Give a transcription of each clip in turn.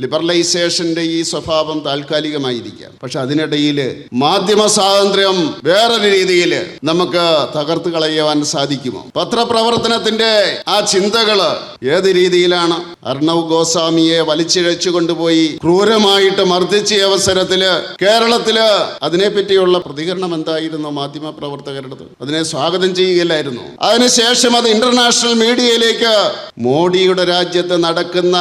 ലിബറലൈസേഷന്റെ ഈ സ്വഭാവം താൽക്കാലികമായിരിക്കാം. പക്ഷെ അതിനിടയിൽ മാധ്യമ സ്വാതന്ത്ര്യം വേറൊരു രീതിയിൽ നമുക്ക് തകർത്ത് കളയുവാൻ സാധിക്കുമോ? പത്രപ്രവർത്തനത്തിന്റെ ആ ചിന്തകള് ഏത് രീതിയിലാണ്? അർണവ് ഗോസ്വാമിയെ വലിച്ചിഴച്ചു കൊണ്ടുപോയി ക്രൂരമായിട്ട് മർദ്ദിച്ച അവസരത്തില് കേരളത്തില് അതിനെപ്പറ്റിയുള്ള പ്രതികരണം എന്തായിരുന്നു മാധ്യമ പ്രവർത്തകരുടെ? അതിനെ സ്വാഗതം ചെയ്യുകയില്ലായിരുന്നു. അതിനുശേഷം അത് ഇന്റർനാഷണൽ മീഡിയയിലേക്ക് മോഡിയുടെ രാജ്യത്ത് നടക്കുന്ന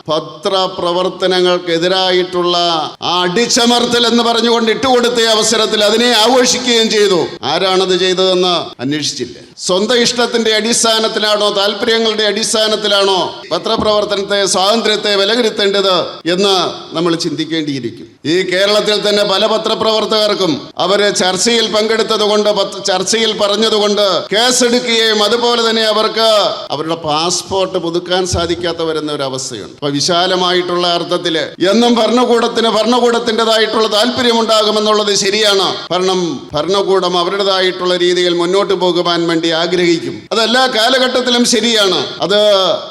പത്രപ്രവർത്തനങ്ങൾക്കെതിരായിട്ടുള്ള ആ അടിച്ചമർത്തൽ എന്ന് പറഞ്ഞുകൊണ്ട് ഇട്ടുകൊടുത്ത അവസരത്തിൽ അതിനെ ആഘോഷിക്കുകയും ചെയ്തു. ആരാണത് ചെയ്തതെന്ന് അന്വേഷിച്ചില്ല. സ്വന്തം ഇഷ്ടത്തിന്റെ അടിസ്ഥാനത്തിലാണോ, താല്പര്യങ്ങളുടെ അടിസ്ഥാനത്തിലാണോ പത്രപ്രവർത്തനത്തെ, സ്വാതന്ത്ര്യത്തെ വിലയിരുത്തേണ്ടത് എന്ന് നമ്മൾ ചിന്തിക്കേണ്ടിയിരിക്കും. ഈ കേരളത്തിൽ തന്നെ പല പത്രപ്രവർത്തകർക്കും അവര് ചർച്ചയിൽ പങ്കെടുത്തത് കൊണ്ട്, ചർച്ചയിൽ പറഞ്ഞതുകൊണ്ട് കേസെടുക്കുകയും അതുപോലെ തന്നെ അവർക്ക് അവരുടെ പാസ്പോർട്ട് പുതുക്കാൻ സാധിക്കാത്ത വരുന്ന ഒരു അവസ്ഥയുണ്ട്. അപ്പൊ വിശാലമായിട്ടുള്ള അർത്ഥത്തില് എന്നും ഭരണകൂടത്തിൻ്റെതായിട്ടുള്ള താല്പര്യമുണ്ടാകുമെന്നുള്ളത് ശരിയാണ്. ഭരണകൂടം അവരുടേതായിട്ടുള്ള രീതിയിൽ മുന്നോട്ട് പോകുവാൻ വേണ്ടി ആഗ്രഹിക്കും. അതെല്ലാ കാലഘട്ടത്തിലും ശരിയാണ്. അത്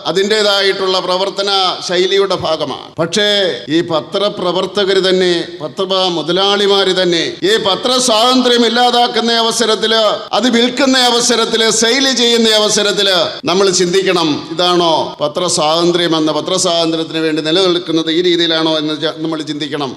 അതിൻ്റെതായിട്ടുള്ള പ്രവർത്തന ശൈലിയുടെ ഭാഗമാണ്. പക്ഷേ ഈ പത്രപ്രവർത്തകര് തന്നെ, പത്ര മുതലാളിമാര് തന്നെ ഈ പത്ര സ്വാതന്ത്ര്യം ഇല്ലാതാക്കുന്ന അവസരത്തില്, അത് വിൽക്കുന്ന അവസരത്തില്, സെയിൽ ചെയ്യുന്ന അവസരത്തില് നമ്മൾ ചിന്തിക്കണം, ഇതാണോ പത്രസ്വാതന്ത്ര്യം എന്ന, പത്രസ്വാതന്ത്ര്യത്തിന് വേണ്ടി നിലനിൽക്കുന്നത് ഈ രീതിയിലാണോ എന്ന് നമ്മൾ ചിന്തിക്കണം.